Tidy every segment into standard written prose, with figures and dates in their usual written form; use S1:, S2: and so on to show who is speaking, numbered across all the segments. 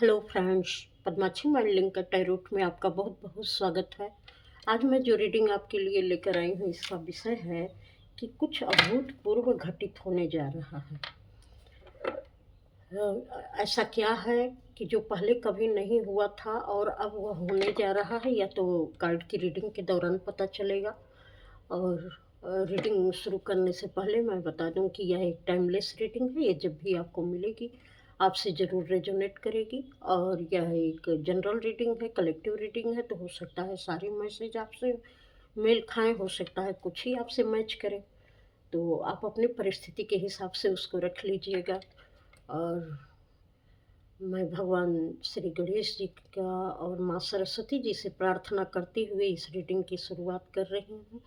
S1: Hello friends, Padmakshi माइंडलिंक का tarot में आपका बहुत बहुत स्वागत है। आज मैं जो रीडिंग आपके लिए लेकर आई हूँ इसका विषय है कि कुछ अभूतपूर्व घटित होने जा रहा है। ऐसा क्या है कि जो पहले कभी नहीं हुआ था और अब वह होने जा रहा है, या तो कार्ड की रीडिंग के दौरान पता चलेगा। और रीडिंग शुरू करने से पहले मैं बता दूं कि यह एक टाइमलेस रीडिंग है। ये जब भी आपको मिलेगी आपसे ज़रूर रेजोनेट करेगी। और यह एक जनरल रीडिंग है, कलेक्टिव रीडिंग है, तो हो सकता है सारे मैसेज आपसे मेल खाएं, हो सकता है कुछ ही आपसे मैच करें। तो आप अपनी परिस्थिति के हिसाब से उसको रख लीजिएगा। और मैं भगवान श्री गणेश जी का और माँ सरस्वती जी से प्रार्थना करते हुए इस रीडिंग की शुरुआत कर रही हूँ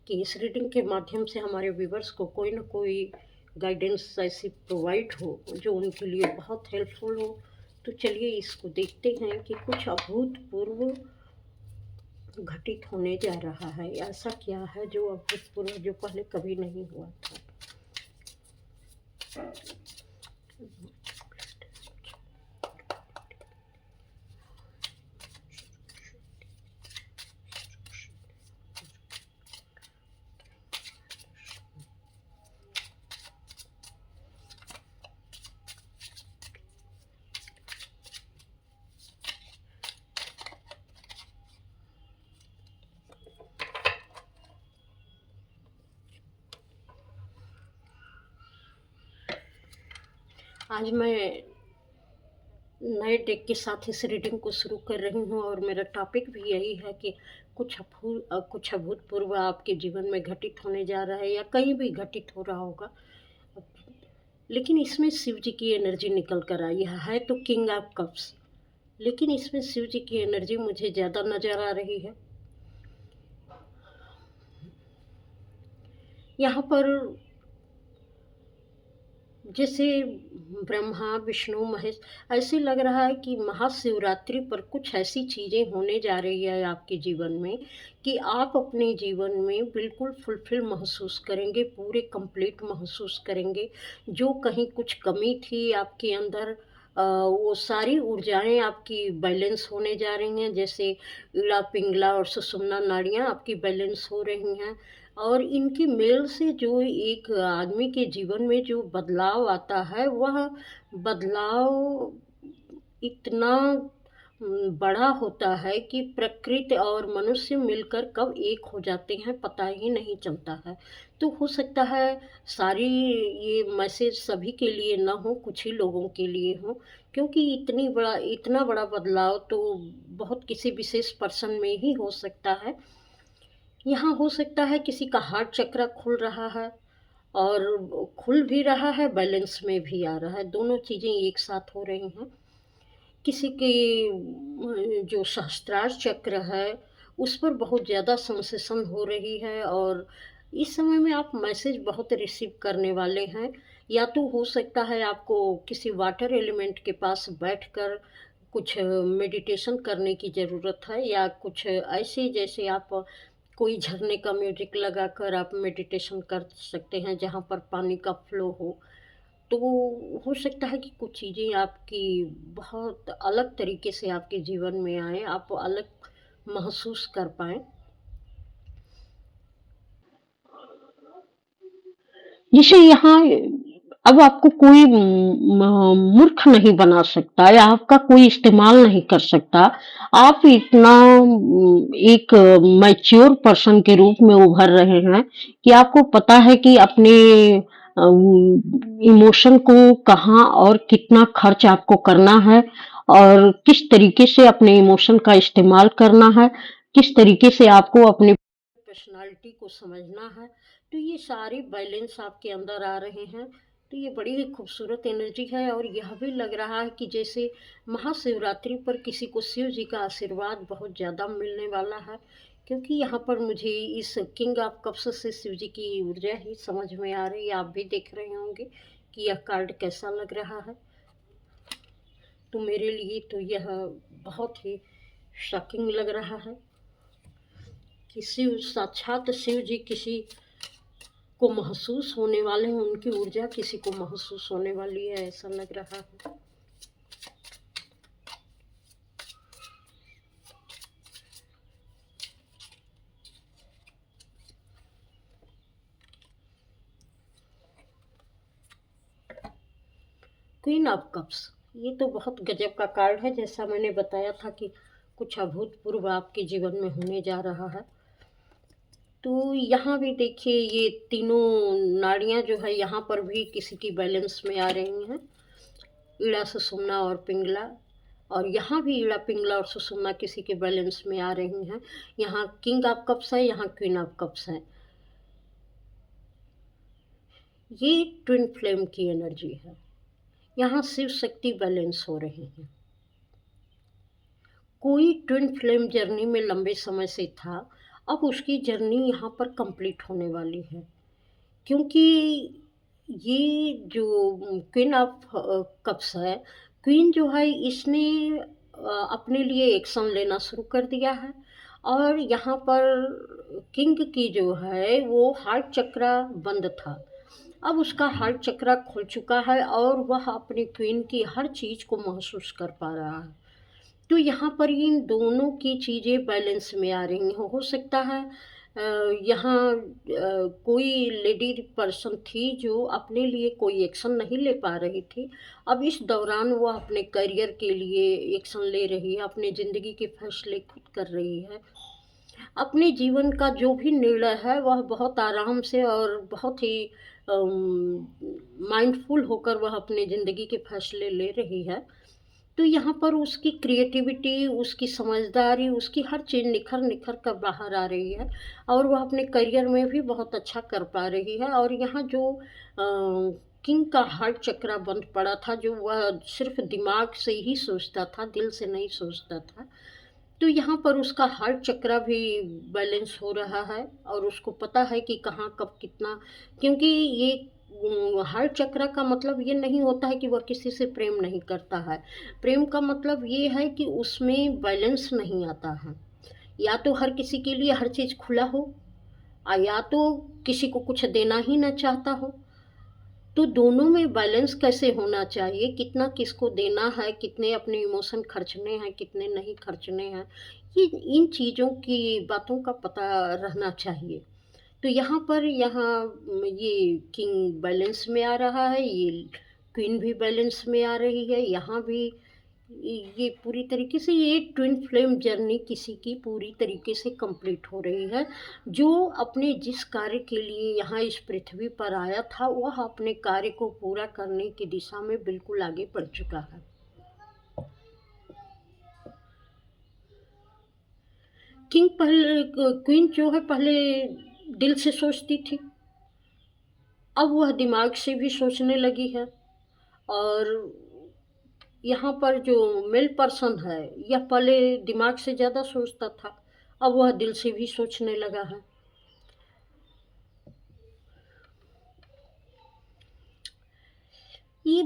S1: कि इस रीडिंग के माध्यम से हमारे व्यूवर्स को कोई ना कोई गाइडेंस ऐसी प्रोवाइड हो जो उनके लिए बहुत हेल्पफुल हो। तो चलिए इसको देखते हैं कि कुछ अभूतपूर्व घटित होने जा रहा है। ऐसा क्या है जो अभूतपूर्व, जो पहले कभी नहीं हुआ था। आज मैं नए डेक के साथ इस रीडिंग को शुरू कर रही हूँ और मेरा टॉपिक भी यही है कि कुछ अभूतपूर्व आपके जीवन में घटित होने जा रहा है या कहीं भी घटित हो रहा होगा। लेकिन इसमें शिव जी की एनर्जी निकल कर आई है तो किंग ऑफ कप्स, लेकिन इसमें शिव जी की एनर्जी मुझे ज़्यादा नज़र आ रही है। यहाँ पर जैसे ब्रह्मा विष्णु महेश, ऐसे लग रहा है कि महाशिवरात्रि पर कुछ ऐसी चीज़ें होने जा रही है आपके जीवन में कि आप अपने जीवन में बिल्कुल फुलफिल महसूस करेंगे, पूरे कंप्लीट महसूस करेंगे। जो कहीं कुछ कमी थी आपके अंदर, वो सारी ऊर्जाएं आपकी बैलेंस होने जा रही हैं। जैसे इड़ा पिंगला और सुषुम्ना नाड़ियाँ आपकी बैलेंस हो रही हैं। और इनकी मेल से जो एक आदमी के जीवन में जो बदलाव आता है, वह बदलाव इतना बड़ा होता है कि प्रकृति और मनुष्य मिलकर कब एक हो जाते हैं पता ही नहीं चलता है। तो हो सकता है सारी ये मैसेज सभी के लिए ना हो, कुछ ही लोगों के लिए हो, क्योंकि इतना बड़ा बदलाव तो बहुत किसी विशेष पर्सन में ही हो सकता है। यहाँ हो सकता है किसी का हार्ट चक्र खुल रहा है और खुल भी रहा है, बैलेंस में भी आ रहा है, दोनों चीज़ें एक साथ हो रही हैं। किसी की जो सहस्त्रार चक्र है उस पर बहुत ज़्यादा सेंसेशन हो रही है। और इस समय में आप मैसेज बहुत रिसीव करने वाले हैं। या तो हो सकता है आपको किसी वाटर एलिमेंट के पास बैठकर कुछ मेडिटेशन करने की ज़रूरत है, या कुछ ऐसे जैसे आप कोई झरने का म्यूजिक लगाकर आप मेडिटेशन कर सकते हैं जहाँ पर पानी का फ्लो हो। तो हो सकता है कि कुछ चीज़ें आपकी बहुत अलग तरीके से आपके जीवन में आए, आप अलग महसूस कर पाएँ।
S2: जैसे यहाँ अब आपको कोई मूर्ख नहीं बना सकता या आपका कोई इस्तेमाल नहीं कर सकता। आप इतना एक मैच्योर पर्सन के रूप में उभर रहे हैं कि आपको पता है कि अपने इमोशन को कहाँ और कितना खर्च आपको करना है और किस तरीके से अपने इमोशन का इस्तेमाल करना है, किस तरीके से आपको अपने
S1: पर्सनालिटी को समझना है। तो ये सारे बैलेंस आपके अंदर आ रहे हैं। तो ये बड़ी ही खूबसूरत एनर्जी है। और यह भी लग रहा है कि जैसे महाशिवरात्रि पर किसी को शिव जी का आशीर्वाद बहुत ज़्यादा मिलने वाला है, क्योंकि यहाँ पर मुझे इस किंग ऑफ कप्स से शिव जी की ऊर्जा ही समझ में आ रही है। आप भी देख रहे होंगे कि यह कार्ड कैसा लग रहा है। तो मेरे लिए तो यह बहुत ही शॉकिंग लग रहा है कि शिव, साक्षात शिव जी किसी को महसूस होने वाले हैं, उनकी ऊर्जा किसी को महसूस होने वाली है, ऐसा लग रहा है। क्वीन ऑफ कप्स, ये तो बहुत गजब का कार्ड है। जैसा मैंने बताया था कि कुछ अभूतपूर्व आपके जीवन में होने जा रहा है। तो यहाँ भी देखिए, ये तीनों नाड़ियाँ जो है यहाँ पर भी किसी की बैलेंस में आ रही हैं, ईड़ा सुषुम्ना और पिंगला। और यहाँ भी ईड़ा पिंगला और सुषुम्ना किसी के बैलेंस में आ रही हैं। यहाँ किंग ऑफ कप्स है, यहाँ क्वीन ऑफ कप्स है। ये ट्विन फ्लेम की एनर्जी है। यहाँ शिव शक्ति बैलेंस हो रही है। कोई ट्विन फ्लेम जर्नी में लंबे समय से था, अब उसकी जर्नी यहाँ पर कंप्लीट होने वाली है। क्योंकि ये जो क्वीन ऑफ कप्स है, क्वीन जो है इसने अपने लिए एक्शन लेना शुरू कर दिया है। और यहाँ पर किंग की जो है वो हार्ट चक्रा बंद था, अब उसका हार्ट चक्रा खुल चुका है और वह अपनी क्वीन की हर चीज़ को महसूस कर पा रहा है। तो यहाँ पर इन दोनों की चीज़ें बैलेंस में आ रही हैं। हो सकता है यहाँ कोई लेडी पर्सन थी जो अपने लिए कोई एक्शन नहीं ले पा रही थी। अब इस दौरान वह अपने करियर के लिए एक्शन ले रही है, अपने ज़िंदगी के फैसले खुद कर रही है। अपने जीवन का जो भी निर्णय है वह बहुत आराम से और बहुत ही माइंडफुल होकर वह अपने ज़िंदगी के फैसले ले रही है। तो यहाँ पर उसकी क्रिएटिविटी, उसकी समझदारी, उसकी हर चीज़ निखर निखर कर बाहर आ रही है और वह अपने करियर में भी बहुत अच्छा कर पा रही है। और यहाँ जो किंग का हार्ट चक्रा बंद पड़ा था, जो वह सिर्फ दिमाग से ही सोचता था, दिल से नहीं सोचता था, तो यहाँ पर उसका हार्ट चक्रा भी बैलेंस हो रहा है और उसको पता है कि कहाँ कब कितना। क्योंकि ये हार्ट चक्र का मतलब ये नहीं होता है कि वह किसी से प्रेम नहीं करता है। प्रेम का मतलब ये है कि उसमें बैलेंस नहीं आता है। या तो हर किसी के लिए हर चीज़ खुला हो, या तो किसी को कुछ देना ही ना चाहता हो। तो दोनों में बैलेंस कैसे होना चाहिए, कितना किसको देना है, कितने अपने इमोशन खर्चने हैं, कितने नहीं खर्चने हैं, ये इन चीज़ों की बातों का पता रहना चाहिए। तो यहाँ ये किंग बैलेंस में आ रहा है, ये क्वीन भी बैलेंस में आ रही है। यहाँ भी ये पूरी तरीके से ये ट्विन फ्लेम जर्नी किसी की पूरी तरीके से कंप्लीट हो रही है। जो अपने जिस कार्य के लिए यहाँ इस पृथ्वी पर आया था, वह अपने कार्य को पूरा करने की दिशा में बिल्कुल आगे बढ़ चुका है। क्वीन जो है पहले दिल से सोचती थी, अब वह दिमाग से भी सोचने लगी है। और यहाँ पर जो मेल पर्सन है, यह पहले दिमाग से ज़्यादा सोचता था, अब वह दिल से भी सोचने लगा है। ये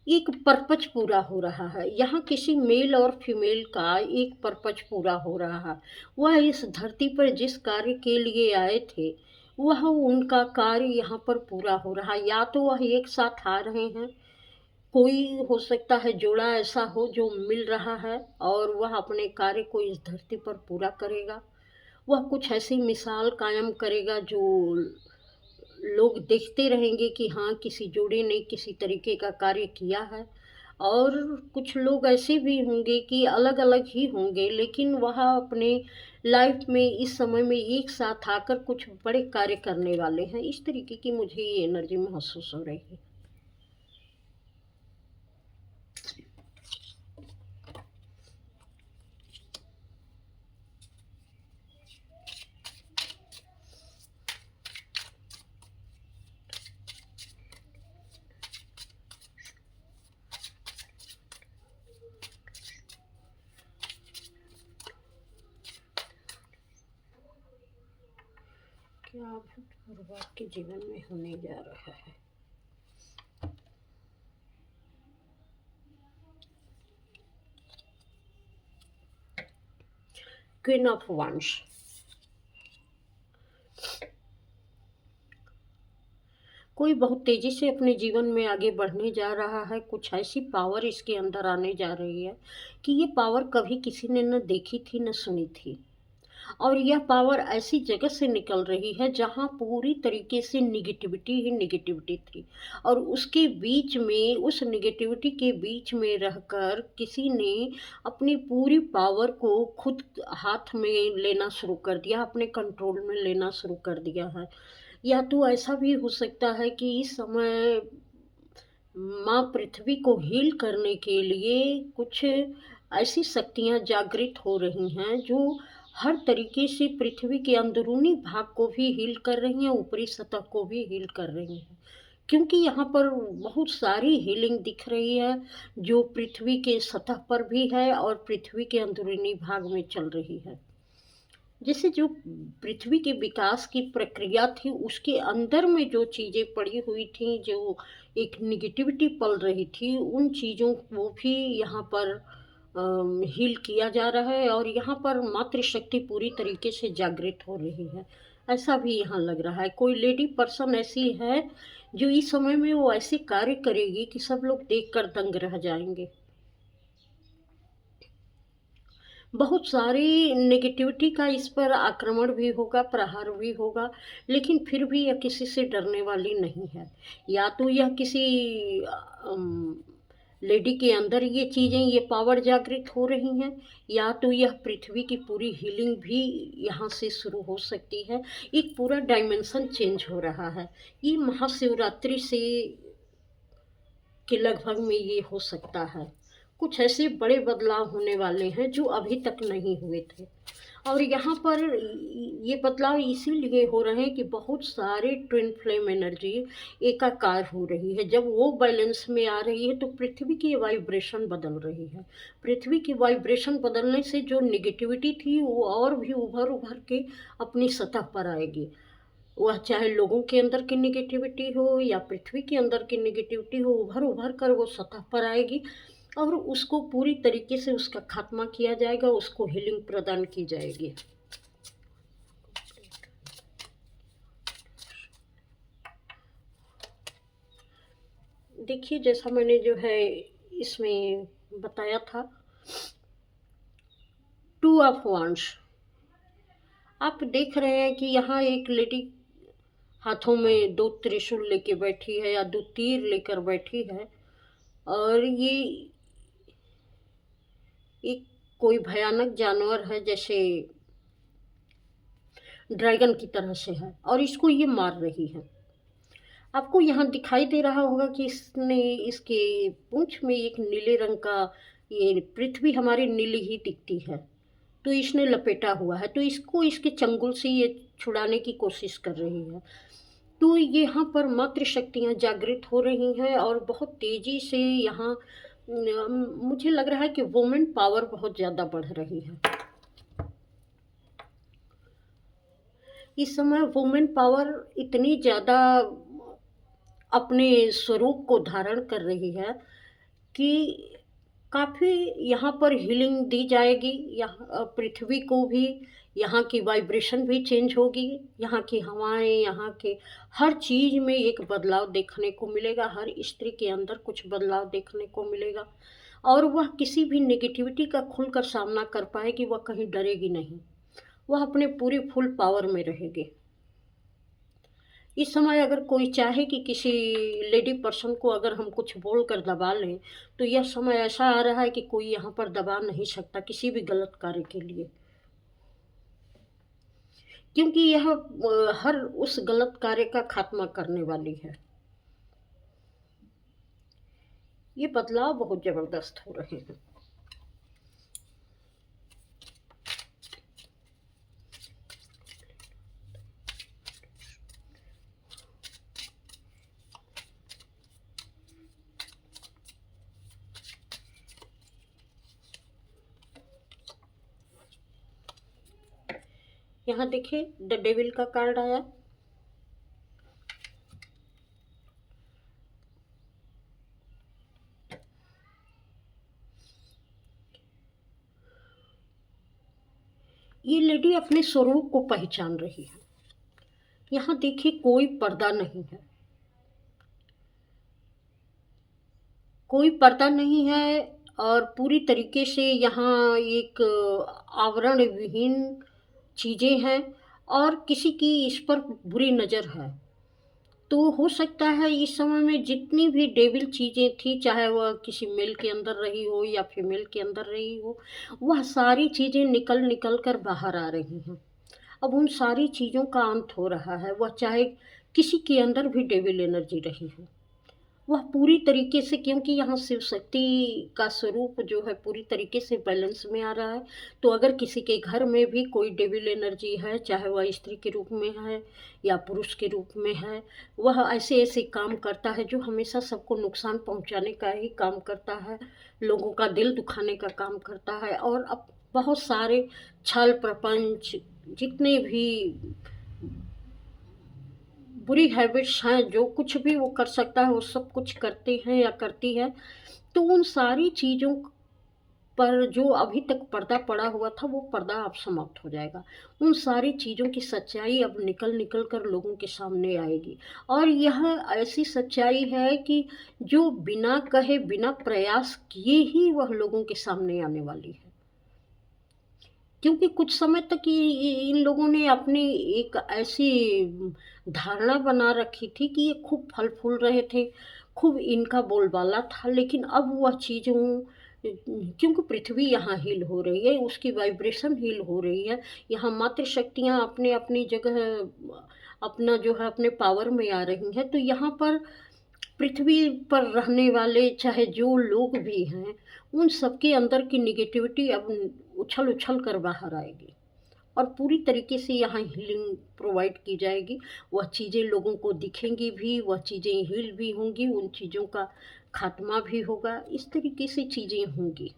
S1: एक पर्पज पूरा हो रहा है। यहाँ किसी मेल और फीमेल का एक पर्पज पूरा हो रहा है। वह इस धरती पर जिस कार्य के लिए आए थे, वह उनका कार्य यहाँ पर पूरा हो रहा है। या तो वह एक साथ आ रहे हैं, कोई हो सकता है जोड़ा ऐसा हो जो मिल रहा है और वह अपने कार्य को इस धरती पर पूरा करेगा। वह कुछ ऐसी मिसाल कायम करेगा जो लोग देखते रहेंगे कि हाँ, किसी जोड़े ने किसी तरीके का कार्य किया है। और कुछ लोग ऐसे भी होंगे कि अलग अलग ही होंगे, लेकिन वह अपने लाइफ में इस समय में एक साथ आकर कुछ बड़े कार्य करने वाले हैं। इस तरीके की मुझे ये एनर्जी महसूस हो रही है। क्या अभूतपूर्व आपके जीवन में होने जा रहा है। क्वीन ऑफ वांड्स, कोई बहुत तेजी से अपने जीवन में आगे बढ़ने जा रहा है। कुछ ऐसी पावर इसके अंदर आने जा रही है कि ये पावर कभी किसी ने न देखी थी न सुनी थी। और यह पावर ऐसी जगह से निकल रही है जहाँ पूरी तरीके से निगेटिविटी ही निगेटिविटी थी, और उसके बीच में, उस निगेटिविटी के बीच में रहकर किसी ने अपनी पूरी पावर को खुद हाथ में लेना शुरू कर दिया, अपने कंट्रोल में लेना शुरू कर दिया है। या तो ऐसा भी हो सकता है कि इस समय माँ पृथ्वी को हील करने के लिए कुछ ऐसी शक्तियाँ जागृत हो रही हैं जो हर तरीके से पृथ्वी के अंदरूनी भाग को भी हील कर रही हैं, ऊपरी सतह को भी हील कर रही हैं। क्योंकि यहाँ पर बहुत सारी हीलिंग दिख रही है जो पृथ्वी के सतह पर भी है और पृथ्वी के अंदरूनी भाग में चल रही है। जैसे जो पृथ्वी के विकास की प्रक्रिया थी उसके अंदर में जो चीज़ें पड़ी हुई थी, जो एक निगेटिविटी पल रही थी, उन चीज़ों को भी यहाँ पर हील किया जा रहा है और यहाँ पर मातृशक्ति पूरी तरीके से जागृत हो रही है। ऐसा भी यहाँ लग रहा है। कोई लेडी पर्सन ऐसी है जो इस समय में वो ऐसे कार्य करेगी कि सब लोग देखकर दंग रह जाएंगे। बहुत सारी नेगेटिविटी का इस पर आक्रमण भी होगा, प्रहार भी होगा, लेकिन फिर भी यह किसी से डरने वाली नहीं है। या तो यह किसी लेडी के अंदर ये चीज़ें, ये पावर जागृत हो रही हैं, या तो यह पृथ्वी की पूरी हीलिंग भी यहाँ से शुरू हो सकती है। एक पूरा डायमेंशन चेंज हो रहा है। ये महाशिवरात्रि से के लगभग में ये हो सकता है। कुछ ऐसे बड़े बदलाव होने वाले हैं जो अभी तक नहीं हुए थे, और यहाँ पर ये बदलाव इसीलिए हो रहे हैं कि बहुत सारे ट्विन फ्लेम एनर्जी एकाकार हो रही है। जब वो बैलेंस में आ रही है तो पृथ्वी की वाइब्रेशन बदल रही है। पृथ्वी की वाइब्रेशन बदलने से जो निगेटिविटी थी वो और भी उभर उभर के अपनी सतह पर आएगी। वह चाहे लोगों के अंदर की निगेटिविटी हो या पृथ्वी के अंदर की निगेटिविटी हो, उभर उभर कर वो सतह पर आएगी और उसको पूरी तरीके से उसका खात्मा किया जाएगा, उसको हीलिंग प्रदान की जाएगी। देखिए, जैसा मैंने जो है इसमें बताया था, टू ऑफ वांड्स, आप देख रहे हैं कि यहाँ एक लेडी हाथों में 2 त्रिशूल लेके बैठी है या 2 तीर लेकर बैठी है, और ये एक कोई भयानक जानवर है, जैसे ड्रैगन की तरह से है, और इसको ये मार रही है। आपको यहाँ दिखाई दे रहा होगा कि इसने, इसके पूंछ में एक नीले रंग का, ये पृथ्वी हमारी नीली ही दिखती है, तो इसने लपेटा हुआ है, तो इसको इसके चंगुल से ये छुड़ाने की कोशिश कर रही है। तो यहाँ पर मातृ शक्तियाँ जागृत हो रही हैं और बहुत तेज़ी से यहाँ मुझे लग रहा है कि वुमेन पावर बहुत ज़्यादा बढ़ रही है। इस समय वुमेन पावर इतनी ज़्यादा अपने स्वरूप को धारण कर रही है कि काफ़ी यहाँ पर हीलिंग दी जाएगी। यहाँ पृथ्वी को भी, यहाँ की वाइब्रेशन भी चेंज होगी, यहाँ की हवाएं, यहाँ के हर चीज़ में एक बदलाव देखने को मिलेगा। हर स्त्री के अंदर कुछ बदलाव देखने को मिलेगा और वह किसी भी नेगेटिविटी का खुलकर सामना कर पाएगी। वह कहीं डरेगी नहीं, वह अपने पूरी फुल पावर में रहेगी। इस समय अगर कोई चाहे कि किसी लेडी पर्सन को अगर हम कुछ बोल कर दबा लें, तो यह समय ऐसा आ रहा है कि कोई यहाँ पर दबा नहीं सकता किसी भी गलत कार्य के लिए, क्योंकि यह हर उस गलत कार्य का खात्मा करने वाली है। ये बदलाव बहुत ज़बरदस्त हो रहे हैं। यहाँ देखिए, द डेविल का कार्ड आया। ये लेडी अपने स्वरूप को पहचान रही है। यहाँ देखिए, कोई पर्दा नहीं है, कोई पर्दा नहीं है, और पूरी तरीके से यहाँ एक आवरण विहीन चीज़ें हैं और किसी की इस पर बुरी नज़र है। तो हो सकता है इस समय में जितनी भी डेविल चीज़ें थी, चाहे वह किसी मेल के अंदर रही हो या फीमेल के अंदर रही हो, वह सारी चीज़ें निकल कर बाहर आ रही हैं। अब उन सारी चीज़ों का अंत हो रहा है, वह चाहे किसी के अंदर भी डेविल एनर्जी रही हो। वह पूरी तरीके से, क्योंकि यहाँ शिव शक्ति का स्वरूप जो है पूरी तरीके से बैलेंस में आ रहा है। तो अगर किसी के घर में भी कोई डेविल एनर्जी है, चाहे वह स्त्री के रूप में है या पुरुष के रूप में है, वह ऐसे-ऐसे काम करता है जो हमेशा सबको नुकसान पहुँचाने का ही काम करता है, लोगों का दिल दुखाने का काम करता है और अब बहुत सारे छल प्रपंच जितने भी बुरी हैबिट्स हैं, जो कुछ भी वो कर सकता है, वो सब कुछ करते हैं या करती है। तो उन सारी चीज़ों पर जो अभी तक पर्दा पड़ा हुआ था, वो पर्दा अब समाप्त हो जाएगा। उन सारी चीज़ों की सच्चाई अब निकल कर लोगों के सामने आएगी और यह ऐसी सच्चाई है कि जो बिना कहे, बिना प्रयास किए ही वह लोगों के सामने आने वाली है। क्योंकि कुछ समय तक ये इन लोगों ने अपनी एक ऐसी धारणा बना रखी थी कि ये खूब फल-फूल रहे थे, खूब इनका बोलबाला था, लेकिन अब वह चीज़ों क्योंकि पृथ्वी यहाँ हील हो रही है, उसकी वाइब्रेशन हील हो रही है, यहाँ मातृ शक्तियाँ अपनी-अपनी जगह अपना जो है अपने पावर में आ रही हैं, तो यहाँ पर पृथ्वी पर रहने वाले चाहे जो लोग भी हैं, उन सबके अंदर की नेगेटिविटी अब उछल-उछल कर बाहर आएगी और पूरी तरीके से यहाँ हीलिंग प्रोवाइड की जाएगी। वह चीज़ें लोगों को दिखेंगी भी, वह चीज़ें हील भी होंगी, उन चीज़ों का खात्मा भी होगा, इस तरीके से चीज़ें होंगी।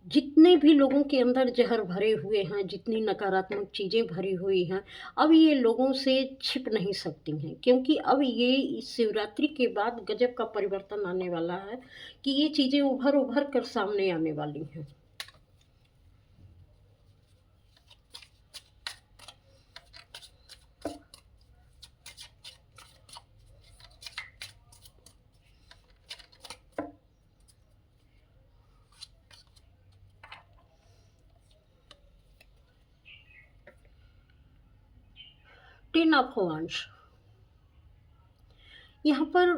S1: जितने भी लोगों के अंदर ज़हर भरे हुए हैं, जितनी नकारात्मक चीज़ें भरी हुई हैं, अब ये लोगों से छिप नहीं सकती हैं क्योंकि अब ये इस शिवरात्रि के बाद गज़ब का परिवर्तन आने वाला है कि ये चीज़ें उभर-उभर कर सामने आने वाली हैं। टेन ऑफ वांड्स यहाँ पर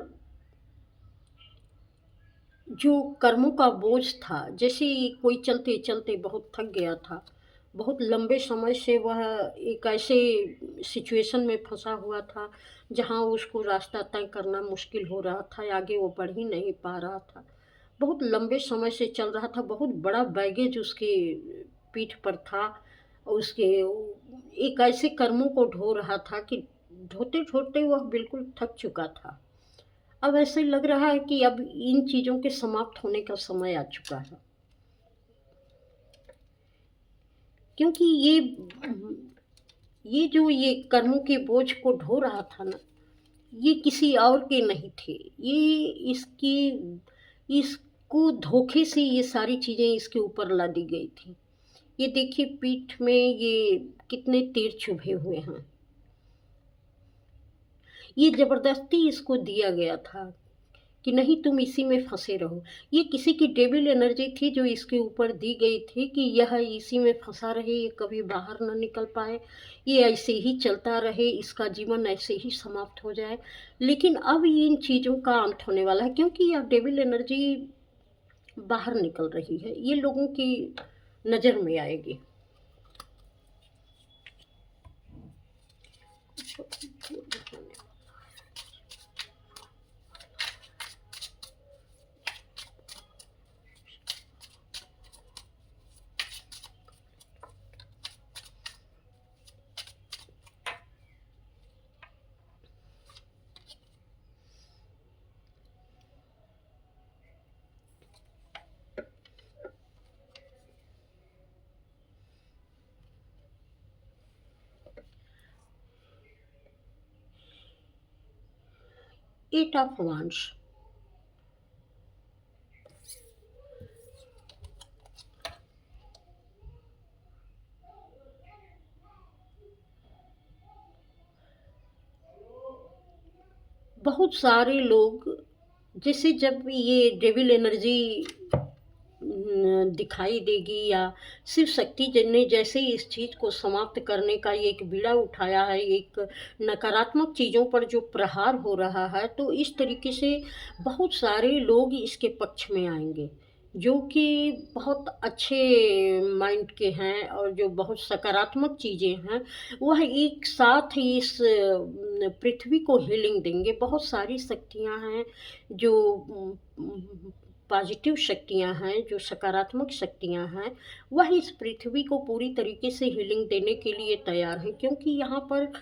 S1: जो कर्मों का बोझ था, जैसे कोई चलते-चलते बहुत थक गया था, बहुत लंबे समय से वह एक ऐसे सिचुएशन में फँसा हुआ था, जहाँ उसको रास्ता तय करना मुश्किल हो रहा था, आगे वो बढ़ ही नहीं पा रहा था। बहुत लंबे समय से चल रहा था, बहुत बड़ा बैगेज उसके पीठ पर था, उसके एक ऐसे कर्मों को ढो रहा था कि ढोते-ढोते वह बिल्कुल थक चुका था। अब ऐसे लग रहा है कि अब इन चीज़ों के समाप्त होने का समय आ चुका है। क्योंकि ये जो ये कर्मों के बोझ को ढो रहा था ना, ये किसी और के नहीं थे। ये इसको धोखे से ये सारी चीज़ें इसके ऊपर लादी गई थी। ये देखिए पीठ में ये कितने तीर चुभे हुए हैं। ये ज़बरदस्ती इसको दिया गया था कि नहीं तुम इसी में फँसे रहो। ये किसी की डेविल एनर्जी थी जो इसके ऊपर दी गई थी कि यह इसी में फँसा रहे, ये कभी बाहर ना निकल पाए, ये ऐसे ही चलता रहे, इसका जीवन ऐसे ही समाप्त हो जाए। लेकिन अब इन चीज़ों का अंत होने वाला है क्योंकि यह डेविल एनर्जी बाहर निकल रही है, ये लोगों की नज़र में आएगी। एट ऑफ वांड्स बहुत सारे लोग जैसे जब ये डेविल एनर्जी दिखाई देगी, या शिव शक्ति जी ने जैसे ही इस चीज़ को समाप्त करने का एक बीड़ा उठाया है, एक नकारात्मक चीज़ों पर जो प्रहार हो रहा है, तो इस तरीके से बहुत सारे लोग इसके पक्ष में आएँगे, जो कि बहुत अच्छे माइंड के हैं और जो बहुत सकारात्मक चीज़ें हैं, वह एक साथ ही इस पृथ्वी को हीलिंग देंगे। बहुत सारी शक्तियाँ हैं जो पॉजिटिव शक्तियाँ हैं, जो सकारात्मक शक्तियाँ हैं, वह इस पृथ्वी को पूरी तरीके से हीलिंग देने के लिए तैयार हैं, क्योंकि यहाँ पर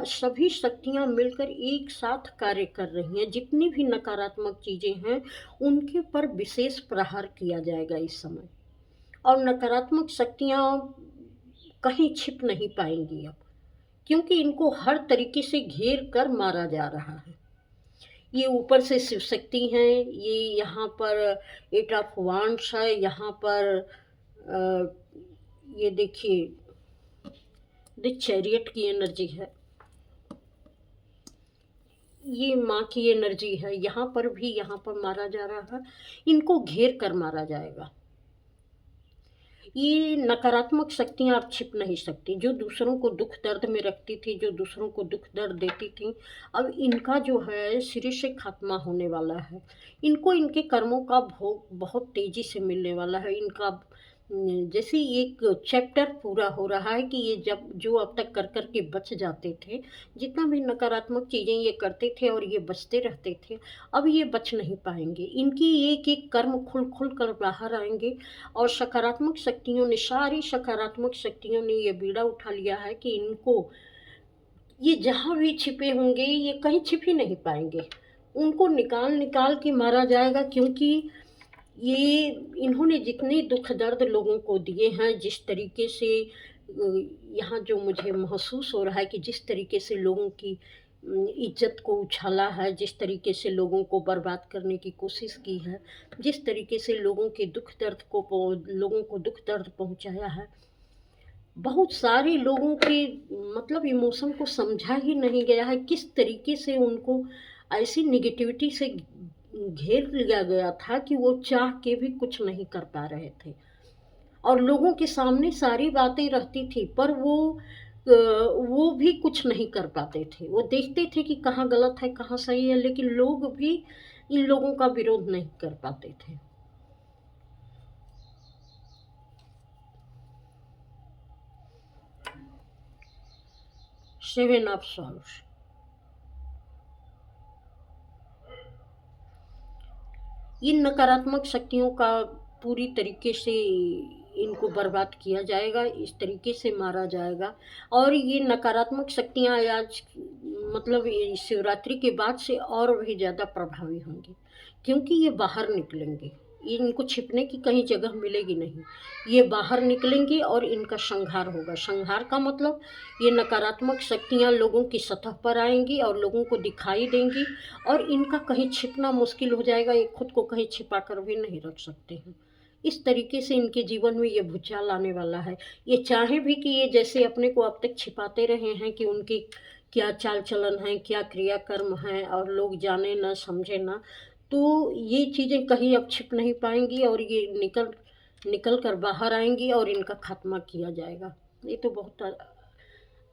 S1: सभी शक्तियाँ मिलकर एक साथ कार्य कर रही हैं। जितनी भी नकारात्मक चीज़ें हैं, उनके पर विशेष प्रहार किया जाएगा इस समय, और नकारात्मक शक्तियाँ कहीं छिप नहीं पाएंगी अब, क्योंकि इनको हर तरीके से घेर कर मारा जा रहा है। ये ऊपर से शिव शक्ति हैं, ये यहाँ पर 8 ऑफ वांड्स है, यहाँ पर ये देखिए द चैरियट की एनर्जी है, ये माँ की एनर्जी है, यहाँ पर भी यहाँ पर मारा जा रहा है, इनको घेर कर मारा जाएगा। ये नकारात्मक शक्तियाँ अब छिप नहीं सकती, जो दूसरों को दुख दर्द में रखती थी, जो दूसरों को दुख दर्द देती थी, अब इनका जो है सिरे से खात्मा होने वाला है। इनको इनके कर्मों का भोग बहुत तेज़ी से मिलने वाला है। इनका जैसे एक चैप्टर पूरा हो रहा है कि ये जब जो अब तक कर कर के बच जाते थे, जितना भी नकारात्मक चीज़ें ये करते थे और ये बचते रहते थे, अब ये बच नहीं पाएँगे। इनकी एक-एक कर्म खुल-खुल कर बाहर आएँगे, और सकारात्मक शक्तियों ने, सारी सकारात्मक शक्तियों ने ये बीड़ा उठा लिया है कि इनको, ये जहाँ भी छिपे होंगे, ये कहीं छिप ही नहीं पाएँगे। उनको निकाल-निकाल के मारा जाएगा, क्योंकि ये इन्होंने जितने दुःख दर्द लोगों को दिए हैं, जिस तरीके से यहाँ जो मुझे महसूस हो रहा है कि जिस तरीके से लोगों की इज़्ज़त को उछाला है, जिस तरीके से लोगों को बर्बाद करने की कोशिश की है, जिस तरीके से लोगों के लोगों को दुःख दर्द पहुँचाया है, बहुत सारे लोगों के मतलब इमोशन को समझा ही नहीं गया है, किस तरीके से उनको ऐसी नेगेटिविटी से घेर लिया गया था कि वो चाह के भी कुछ नहीं कर पा रहे थे, और लोगों के सामने सारी बातें रहती थी, पर वो भी कुछ नहीं कर पाते थे। वो देखते थे कि कहाँ गलत है, कहाँ सही है, लेकिन लोग भी इन लोगों का विरोध नहीं कर पाते थे। सेवन ऑफ सॉर्ड्स, इन नकारात्मक शक्तियों का पूरी तरीके से इनको बर्बाद किया जाएगा, इस तरीके से मारा जाएगा, और ये नकारात्मक शक्तियाँ आज मतलब ये शिवरात्रि के बाद से और भी ज़्यादा प्रभावी होंगी, क्योंकि ये बाहर निकलेंगे। ये इनको छिपने की कहीं जगह मिलेगी नहीं। ये बाहर निकलेंगे और इनका संहार होगा। संहार का मतलब ये नकारात्मक शक्तियाँ लोगों की सतह पर आएँगी और लोगों को दिखाई देंगी, और इनका कहीं छिपना मुश्किल हो जाएगा। ये खुद को कहीं छिपा कर भी नहीं रख सकते हैं। इस तरीके से इनके जीवन में ये भूचाल आने वाला है। ये चाहे भी कि ये जैसे अपने को अब तक छिपाते रहे हैं कि उनकी क्या चाल चलन है, क्या क्रियाकर्म हैं, और लोग जाने ना, समझे ना, तो ये चीज़ें कहीं अब छिप नहीं पाएँगी, और ये निकल कर बाहर आएँगी और इनका खात्मा किया जाएगा। ये तो बहुत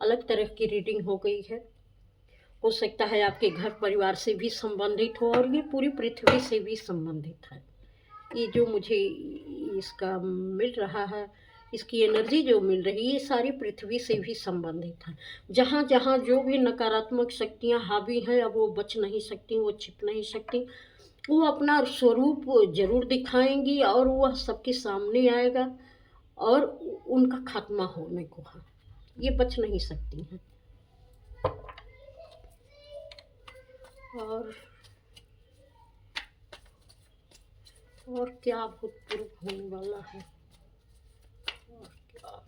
S1: अलग तरह की रीडिंग हो गई है। हो सकता है आपके घर परिवार से भी संबंधित हो, और ये पूरी पृथ्वी से भी संबंधित है। ये जो मुझे इसका मिल रहा है, इसकी एनर्जी जो मिल रही है, ये सारी पृथ्वी से भी संबंधित है। जहाँ-जहाँ जो भी नकारात्मक शक्तियाँ हावी हैं, अब वो बच नहीं सकती, वो छिप नहीं सकती। वो अपना स्वरूप ज़रूर दिखाएँगी, और वह सबके सामने आएगा, और उनका खात्मा होने को है। ये बच नहीं सकती हैं। और क्या अभूतपूर्व होने वाला है, और क्या।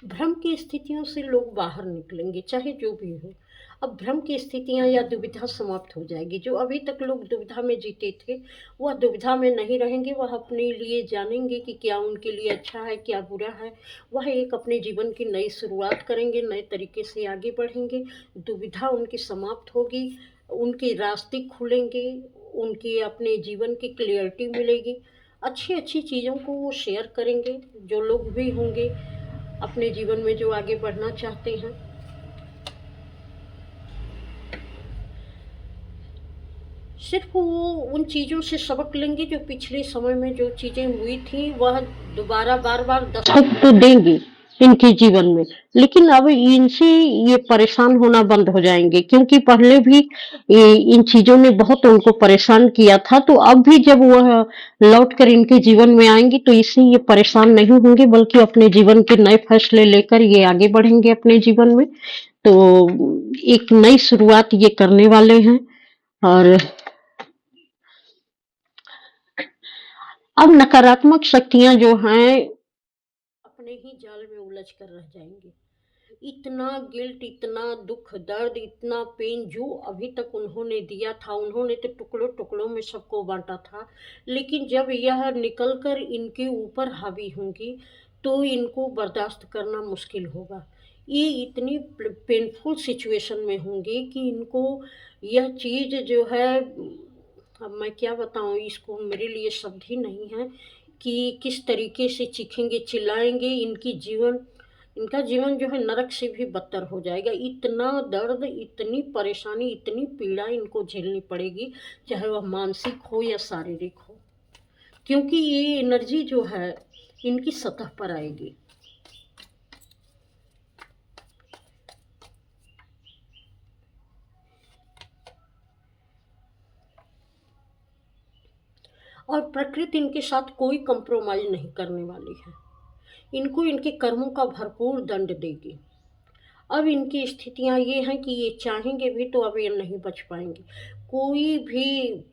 S1: भ्रम की स्थितियों से लोग बाहर निकलेंगे, चाहे जो भी हो। अब भ्रम की स्थितियाँ या दुविधा समाप्त हो जाएगी। जो अभी तक लोग दुविधा में जीते थे, वह दुविधा में नहीं रहेंगे, वह अपने लिए जानेंगे कि क्या उनके लिए अच्छा है, क्या बुरा है। वह एक अपने जीवन की नई शुरुआत करेंगे, नए तरीके से आगे बढ़ेंगे, दुविधा उनकी समाप्त होगी, उनके रास्ते खुलेंगे, उनके अपने जीवन की क्लियरिटी मिलेगी। अच्छी-अच्छी चीज़ों को वो शेयर करेंगे, जो लोग भी होंगे अपने जीवन में जो आगे बढ़ना चाहते हैं। सिर्फ़ वो उन चीज़ों से सबक लेंगे जो पिछले समय में जो चीज़ें हुई थी, वह दोबारा बार-बार
S2: सब तो देंगी इनके जीवन में, लेकिन अब इनसे ये परेशान होना बंद हो जाएँगे, क्योंकि पहले भी इन चीज़ों ने बहुत उनको परेशान किया था, तो अब भी जब वह लौट कर इनके जीवन में आएँगी, तो इससे ये परेशान नहीं होंगे, बल्कि अपने जीवन के नए फैसले लेकर ये आगे बढ़ेंगे अपने जीवन में। तो एक नई शुरुआत ये करने वाले हैं। और अब नकारात्मक शक्तियाँ जो हैं
S1: अपने ही जाल में उलझ कर रह जाएँगे। इतना गिल्ट, इतना दुःख, दर्द, इतना पेन जो अभी तक उन्होंने दिया था, उन्होंने तो टुकड़ों-टुकड़ों में सबको बाँटा था। लेकिन जब यह निकल कर इनके ऊपर हावी होंगी, तो इनको बर्दाश्त करना मुश्किल होगा। ये इतनी पेनफुल सिचुएशन में होंगे कि इनको यह चीज़ जो है, अब मैं क्या बताऊँ, इसको मेरे लिए शब्द ही नहीं है कि किस तरीके से चीखेंगे, चिल्लाएँगे। इनका जीवन जो है नरक से भी बदतर हो जाएगा। इतना दर्द, इतनी परेशानी, इतनी पीड़ा इनको झेलनी पड़ेगी, चाहे वह मानसिक हो या शारीरिक हो। क्योंकि ये एनर्जी जो है, इनकी सतह पर आएगी। और प्रकृति इनके साथ कोई कंप्रोमाइज़ नहीं करने वाली है। इनको इनके कर्मों का भरपूर दंड देगी। अब इनकी स्थितियाँ ये हैं कि ये चाहेंगे भी तो अब ये नहीं बच पाएँगे। कोई भी,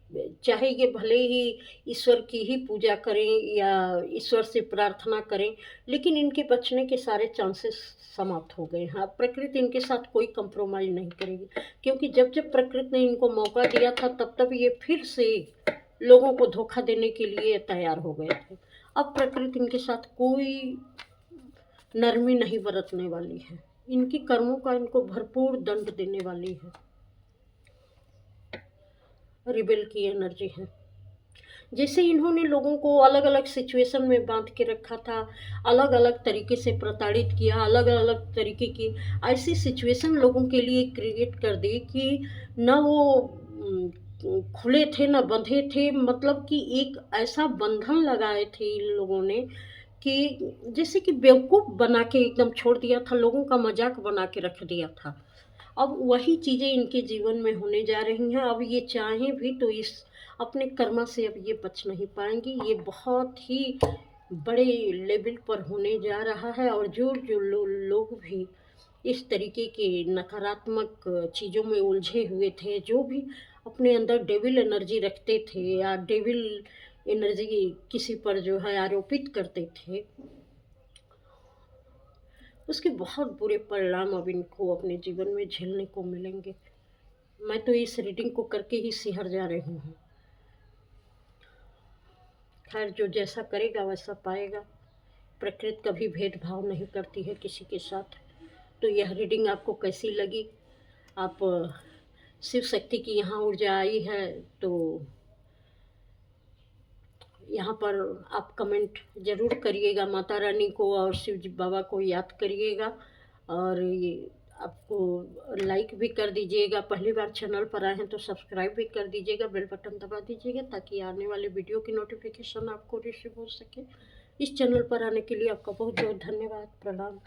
S1: चाहे ये भले ही ईश्वर की ही पूजा करें या ईश्वर से प्रार्थना करें, लेकिन इनके बचने के सारे चांसेस समाप्त हो गए हैं। अब प्रकृति इनके साथ कोई कंप्रोमाइज़ नहीं करेगी, क्योंकि जब-जब प्रकृति ने इनको मौका दिया था, तब-तब ये फिर से लोगों को धोखा देने के लिए तैयार हो गए थे। अब प्रकृति इनके साथ कोई नरमी नहीं बरतने वाली है। इनके कर्मों का इनको भरपूर दंड देने वाली है। रिबेल की एनर्जी है। जैसे इन्होंने लोगों को अलग-अलग सिचुएशन में बाँध के रखा था, अलग-अलग तरीके से प्रताड़ित किया, अलग-अलग तरीके की ऐसी सिचुएशन लोगों के लिए क्रिएट कर दी कि ना वो खुले थे, ना बँधे थे। मतलब कि एक ऐसा बंधन लगाए थे इन लोगों ने कि जैसे कि बेवकूफ़ बना के एकदम छोड़ दिया था, लोगों का मज़ाक बना के रख दिया था। अब वही चीज़ें इनके जीवन में होने जा रही हैं। अब ये चाहें भी तो इस अपने कर्मा से अब ये बच नहीं पाएँगी। ये बहुत ही बड़े लेवल पर होने जा रहा है, और जो लोग भी इस तरीके के नकारात्मक चीज़ों में उलझे हुए थे, जो भी अपने अंदर डेविल एनर्जी रखते थे या डेविल एनर्जी किसी पर जो है आरोपित करते थे, उसके बहुत बुरे परिणाम अब इनको अपने जीवन में झेलने को मिलेंगे। मैं तो इस रीडिंग को करके ही सिहर जा रही हूँ। खैर, जो जैसा करेगा वैसा पाएगा। प्रकृति कभी भेदभाव नहीं करती है किसी के साथ। तो यह रीडिंग आपको कैसी लगी? आप शिव शक्ति की यहाँ ऊर्जा आई है, तो यहाँ पर आप कमेंट ज़रूर करिएगा, माता रानी को और शिव जी बाबा को याद करिएगा, और ये आपको लाइक भी कर दीजिएगा। पहली बार चैनल पर आए हैं तो सब्सक्राइब भी कर दीजिएगा, बेल बटन दबा दीजिएगा, ताकि आने वाले वीडियो की नोटिफिकेशन आपको रिसीव हो सके। इस चैनल पर आने के लिए आपका बहुत बहुत धन्यवाद। प्रणाम।